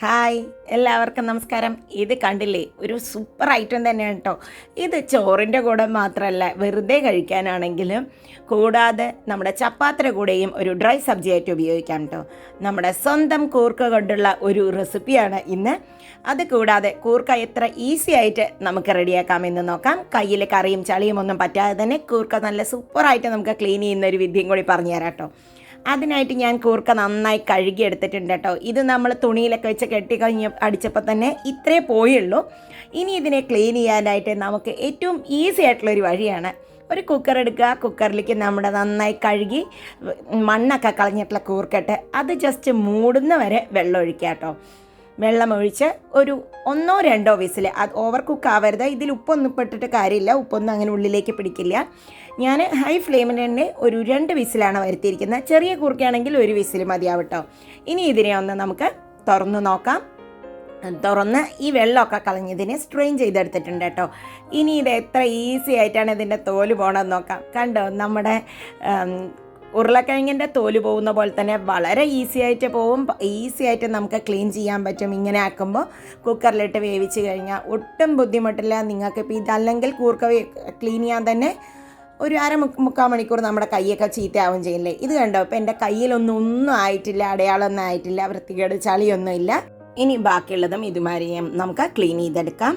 Hi, എല്ലാവർക്കും നമസ്കാരം. ഇത് കണ്ടില്ലേ, ഒരു സൂപ്പർ ഐറ്റം തന്നെയാണ് കേട്ടോ. ഇത് ചോറിൻ്റെ കൂടെ മാത്രമല്ല, വെറുതെ കഴിക്കാനാണെങ്കിലും കൂടാതെ നമ്മുടെ ചപ്പാത്തിയുടെ കൂടെയും ഒരു ഡ്രൈ സബ്ജിയായിട്ട് ഉപയോഗിക്കാം കേട്ടോ. നമ്മുടെ സ്വന്തം കൂർക്ക കൊണ്ടുള്ള ഒരു റെസിപ്പിയാണ് ഇന്ന്. അത് കൂടാതെ കൂർക്ക എത്ര ഈസി ആയിട്ട് നമുക്ക് റെഡിയാക്കാമെന്ന് നോക്കാം. കയ്യിൽ കറിയും ചളിയും ഒന്നും പറ്റാതെ തന്നെ കൂർക്ക നല്ല സൂപ്പറായിട്ട് നമുക്ക് ക്ലീൻ ചെയ്യുന്ന ഒരു വിദ്യയും കൂടി പറഞ്ഞു തരാം കേട്ടോ. അതിനായിട്ട് ഞാൻ കൂർക്ക നന്നായി കഴുകി എടുത്തിട്ടുണ്ട് കേട്ടോ. ഇത് നമ്മൾ തുണിയിലൊക്കെ വെച്ച് കെട്ടിക്കഴിഞ്ഞ് അടിച്ചപ്പോൾ തന്നെ ഇത്രേ പോയുള്ളൂ. ഇനി ഇതിനെ ക്ലീൻ ചെയ്യാനായിട്ട് നമുക്ക് ഏറ്റവും ഈസി ആയിട്ടുള്ളൊരു വഴിയാണ്. ഒരു കുക്കർ എടുക്കുക, കുക്കറിലേക്ക് നമ്മുടെ നന്നായി കഴുകി മണ്ണൊക്കെ കളഞ്ഞിട്ടുള്ള കൂർക്കട്ട് അത് ജസ്റ്റ് മൂടുന്ന വരെ വെള്ളം ഒഴിക്കുക കേട്ടോ. വെള്ളമൊഴിച്ച് ഒരു 1-2 വിസിൽ, അത് ഓവർ കുക്ക് ആവരുത്. ഇതിൽ ഉപ്പൊന്നും ഇട്ടിട്ട് കാര്യമില്ല, ഉപ്പൊന്നും അങ്ങനെ ഉള്ളിലേക്ക് പിടിക്കില്ല. ഞാൻ ഹൈ ഫ്ലെയിമിൽ തന്നെ ഒരു 2 വിസിലാണ് വരുത്തിയിരിക്കുന്നത്. ചെറിയ കൂർക്കയാണെങ്കിൽ 1 വിസിൽ മതിയാവും കേട്ടോ. ഇനി ഇതിനെ ഒന്ന് നമുക്ക് തുറന്ന് നോക്കാം. തുറന്ന് ഈ വെള്ളമൊക്കെ കളഞ്ഞതിനെ സ്ട്രെയിൻ ചെയ്തെടുത്തിട്ടുണ്ട് കേട്ടോ. ഇനി ഇത് എത്ര ഈസി ആയിട്ടാണ് ഇതിൻ്റെ തോല് പോകണമെന്ന് നോക്കാം. കണ്ടോ, നമ്മുടെ ഉരുളക്കിഴങ്ങിൻ്റെ തോല് പോകുന്ന പോലെ തന്നെ വളരെ ഈസി ആയിട്ട് പോവും. ഈസി ആയിട്ട് നമുക്ക് ക്ലീൻ ചെയ്യാൻ പറ്റും. ഇങ്ങനെ ആക്കുമ്പോൾ കുക്കറിലിട്ട് വേവിച്ച് കഴിഞ്ഞാൽ ഒട്ടും ബുദ്ധിമുട്ടില്ല നിങ്ങൾക്ക്. ഇപ്പോൾ ഇതല്ലെങ്കിൽ കൂർക്ക ക്ലീൻ ചെയ്യാൻ തന്നെ ഒരു മുക്കാൽ മണിക്കൂർ നമ്മുടെ കൈയൊക്കെ ചീത്തയാവും ചെയ്യില്ലേ. ഇത് കണ്ടോ, ഇപ്പോൾ എൻ്റെ കയ്യിലൊന്നും ആയിട്ടില്ല, അടയാളമൊന്നും ആയിട്ടില്ല, വൃത്തികേട് ചളിയൊന്നും ഇല്ല. ഇനി ബാക്കിയുള്ളതും ഇതുമാതിരി നമുക്ക് ക്ലീൻ ചെയ്തെടുക്കാം.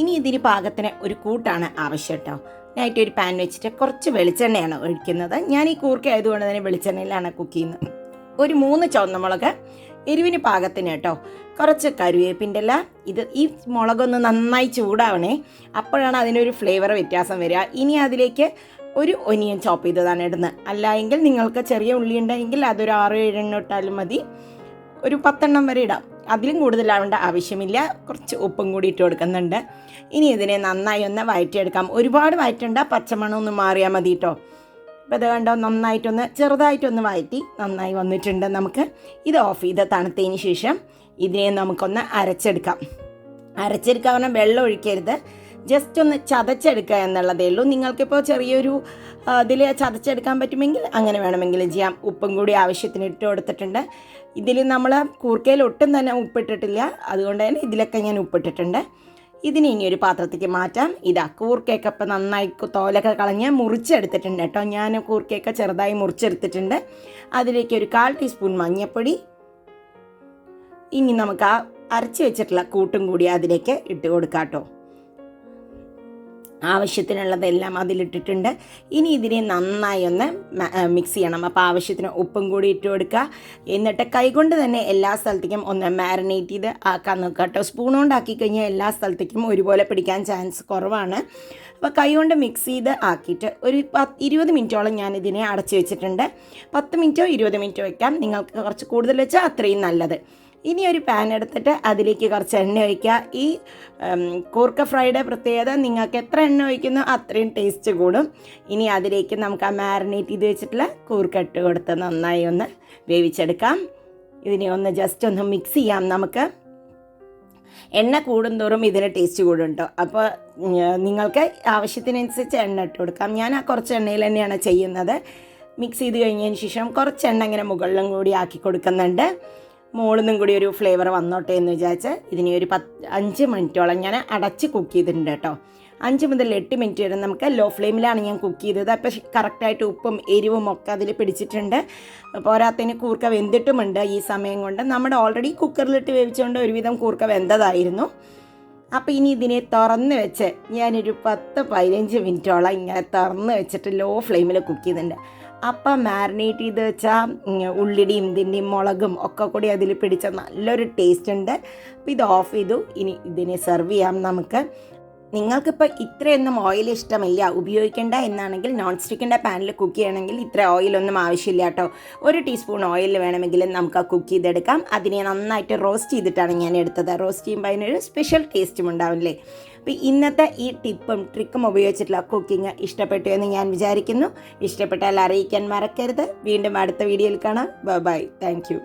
ഇനി ഇതിന് പാകത്തിന് ഒരു കൂട്ടാണ് ആവശ്യം കേട്ടോ. ഞാനായിട്ട് ഒരു പാൻ വെച്ചിട്ട് കുറച്ച് വെളിച്ചെണ്ണയാണ് ഒഴിക്കുന്നത്. ഞാൻ ഈ കൂർക്ക ആയതുകൊണ്ട് തന്നെ വെളിച്ചെണ്ണയിലാണ് കുക്ക് ചെയ്യുന്നത്. ഒരു 3 ചുവന്നമുളക് എരിവിന് പാകത്തിന് കേട്ടോ. കുറച്ച് കറിവേപ്പിൻ്റെ ഇല. ഈ മുളകൊന്ന് നന്നായി ചൂടാവണേ, അപ്പോഴാണ് അതിനൊരു ഫ്ലേവർ വ്യത്യാസം വരിക. ഇനി അതിലേക്ക് ഒരു ഒനിയൻ ചോപ്പ് ചെയ്തതാണ് ഇടുന്നത്. അല്ല എങ്കിൽ നിങ്ങൾക്ക് ചെറിയ ഉള്ളി ഉണ്ടെങ്കിൽ അതൊരു 6-7 ഇട്ടാലും മതി. ഒരു 10 വരെ ഇടാം, അതിലും കൂടുതലാവേണ്ട ആവശ്യമില്ല. കുറച്ച് ഉപ്പും കൂടി ഇട്ട് കൊടുക്കുന്നുണ്ട്. ഇനി ഇതിനെ നന്നായി ഒന്ന് വഴറ്റിയെടുക്കാം. ഒരുപാട് വഴറ്റണ്ട, പച്ചമണം ഒന്ന് മാറിയാൽ മതി കേട്ടോ. അപ്പോൾ ഇത് കണ്ടോ, നന്നായിട്ടൊന്ന് ചെറുതായിട്ടൊന്ന് വഴറ്റി നന്നായി വന്നിട്ടുണ്ട്. നമുക്ക് ഇത് ഓഫ് ചെയ്ത് തണുത്തതിന് ശേഷം ഇതിനെ നമുക്കൊന്ന് അരച്ചെടുക്കാം. പറഞ്ഞാൽ വെള്ളം ഒഴിക്കരുത്, ജസ്റ്റ് ഒന്ന് ചതച്ചെടുക്കുക എന്നുള്ളതേ ഉള്ളൂ. നിങ്ങൾക്കിപ്പോൾ ചെറിയൊരു ഇതിൽ ചതച്ചെടുക്കാൻ പറ്റുമെങ്കിൽ അങ്ങനെ വേണമെങ്കിലും ചെയ്യാം. ഉപ്പും കൂടി ആവശ്യത്തിന് ഇട്ട് കൊടുത്തിട്ടുണ്ട്. ഇതിൽ നമ്മൾ കൂർക്കയിൽ ഒട്ടും തന്നെ ഉപ്പിട്ടിട്ടില്ല, അതുകൊണ്ട് തന്നെ ഇതിലൊക്കെ ഞാൻ ഉപ്പിട്ടിട്ടുണ്ട്. ഇതിനെ ഇനി ഒരു പാത്രത്തേക്ക് മാറ്റാം. ഇതാ കൂർക്കയൊക്കെ ഇപ്പം നന്നായി തോലൊക്കെ കളഞ്ഞ് മുറിച്ചെടുത്തിട്ടുണ്ട് കേട്ടോ. ഞാൻ കൂർക്കയൊക്കെ ചെറുതായി മുറിച്ചെടുത്തിട്ടുണ്ട്. അതിലേക്ക് ഒരു 1/4 ടീസ്പൂൺ മഞ്ഞൾപ്പൊടി. ഇനി നമുക്ക് ആ അരച്ച് വെച്ചിട്ടുള്ള കൂട്ടും കൂടി അതിലേക്ക് ഇട്ട് കൊടുക്കാം കേട്ടോ. ആവശ്യത്തിനുള്ളതെല്ലാം അതിലിട്ടിട്ടുണ്ട്. ഇനി ഇതിനെ നന്നായി ഒന്ന് മിക്സ് ചെയ്യണം. അപ്പോൾ ആവശ്യത്തിന് ഉപ്പും കൂടി ഇട്ട് കൊടുക്കുക. എന്നിട്ട് കൈകൊണ്ട് തന്നെ എല്ലാ സ്ഥലത്തേക്കും ഒന്ന് മാരിനേറ്റ് ചെയ്ത് ആക്കാൻ നോക്കുക കേട്ടോ. സ്പൂൺ കൊണ്ടാക്കി കഴിഞ്ഞാൽ എല്ലാ സ്ഥലത്തേക്കും ഒരുപോലെ പിടിക്കാൻ ചാൻസ് കുറവാണ്. അപ്പോൾ കൈകൊണ്ട് മിക്സ് ചെയ്ത് ആക്കിയിട്ട് ഒരു 20 മിനിറ്റോളം ഞാനിതിനെ അടച്ചു വെച്ചിട്ടുണ്ട്. 10 മിനിറ്റോ 20 മിനിറ്റോ വയ്ക്കാം. നിങ്ങൾക്ക് കുറച്ച് കൂടുതൽ വെച്ചാൽ അത്രയും നല്ലത്. ഇനി ഒരു പാൻ എടുത്തിട്ട് അതിലേക്ക് കുറച്ച് എണ്ണ ഒഴിക്കുക. ഈ കൂർക്ക ഫ്രൈയുടെ പ്രത്യേകത, നിങ്ങൾക്ക് എത്ര എണ്ണ ഒഴിക്കുന്നോ അത്രയും ടേസ്റ്റ് കൂടും. ഇനി അതിലേക്ക് നമുക്ക് ആ മാരിനേറ്റ് ചെയ്ത് വെച്ചിട്ടുള്ള കൂർക്ക ഇട്ട് കൊടുത്ത് നന്നായി ഒന്ന് വേവിച്ചെടുക്കാം. ഇതിനെ ഒന്ന് ജസ്റ്റ് ഒന്ന് മിക്സ് ചെയ്യാം. നമുക്ക് എണ്ണ കൂടുന്തോറും ഇതിന് ടേസ്റ്റ് കൂടുണ്ടോ. അപ്പോൾ നിങ്ങൾക്ക് ആവശ്യത്തിനനുസരിച്ച് എണ്ണ ഇട്ട് കൊടുക്കാം. ഞാൻ ആ കുറച്ച് എണ്ണയിൽ തന്നെയാണ് ചെയ്യുന്നത്. മിക്സ് ചെയ്ത് കഴിഞ്ഞതിന് ശേഷം കുറച്ച് എണ്ണ ഇങ്ങനെ മുകളിലും കൂടി ആക്കി കൊടുക്കുന്നുണ്ട്. മുകളിൽ നിന്നും കൂടി ഒരു ഫ്ലേവർ വന്നോട്ടെ എന്ന് വിചാരിച്ച് ഇതിനെ ഒരു 5 മിനിറ്റോളം ഞാൻ അടച്ച് കുക്ക് ചെയ്തിട്ടുണ്ട് കേട്ടോ. 5 മുതൽ 8 മിനിറ്റ് വരെ നമുക്ക് ലോ ഫ്ലെയിമിലാണ് ഞാൻ കുക്ക് ചെയ്തത്. അപ്പോൾ കറക്റ്റായിട്ട് ഉപ്പും എരിവും ഒക്കെ അതിൽ പിടിച്ചിട്ടുണ്ട്. പോരാത്തതിന് കൂർക്ക വെന്തിട്ടുമുണ്ട്. ഈ സമയം കൊണ്ട് നമ്മുടെ ഓൾറെഡി കുക്കറിലിട്ട് വേവിച്ചുകൊണ്ട് ഒരുവിധം കൂർക്ക വെന്തതായിരുന്നു. അപ്പോൾ ഇനി ഇതിനെ തുറന്ന് വെച്ച് ഞാനൊരു 10-15 മിനിറ്റോളം ഇങ്ങനെ തുറന്ന് വെച്ചിട്ട് ലോ ഫ്ലെയിമിൽ കുക്ക് ചെയ്തിട്ടുണ്ട്. അപ്പം മാരിനേറ്റ് ചെയ്ത് വെച്ചാൽ ഉള്ളിയുടെയും ഇതിൻ്റെയും മുളകും ഒക്കെ കൂടി അതിൽ പിടിച്ച നല്ലൊരു ടേസ്റ്റ് ഉണ്ട്. അപ്പോൾ ഇത് ഓഫ് ചെയ്തു. ഇനി ഇതിനെ സെർവ് ചെയ്യാം നമുക്ക്. നിങ്ങൾക്കിപ്പോൾ ഇത്രയൊന്നും ഓയിൽ ഇഷ്ടമില്ല, ഉപയോഗിക്കേണ്ട എന്നാണെങ്കിൽ നോൺ സ്റ്റിക്കിൻ്റെ പാനിൽ കുക്ക് ചെയ്യണമെങ്കിൽ ഇത്ര ഓയിലൊന്നും ആവശ്യമില്ല കേട്ടോ. 1 ടീസ്പൂൺ ഓയിൽ വേണമെങ്കിലും നമുക്ക് കുക്ക് ചെയ്തെടുക്കാം. അതിനെ നന്നായിട്ട് റോസ്റ്റ് ചെയ്തിട്ടാണ് ഞാൻ എടുത്തത്. റോസ്റ്റ് ചെയ്യുമ്പോൾ അതിനൊരു സ്പെഷ്യൽ ടേസ്റ്റും ഉണ്ടാവില്ലേ. അപ്പോൾ ഇന്നത്തെ ഈ ടിപ്പും ട്രിക്കും ഉപയോഗിച്ചിട്ടുള്ള കുക്കിംഗ് ഇഷ്ടപ്പെട്ടു എന്ന് ഞാൻ വിചാരിക്കുന്നു. ഇഷ്ടപ്പെട്ടാൽ അറിയിക്കാൻ മറക്കരുത്. വീണ്ടും അടുത്ത വീഡിയോയിൽ കാണാം. ബൈ. Thank you.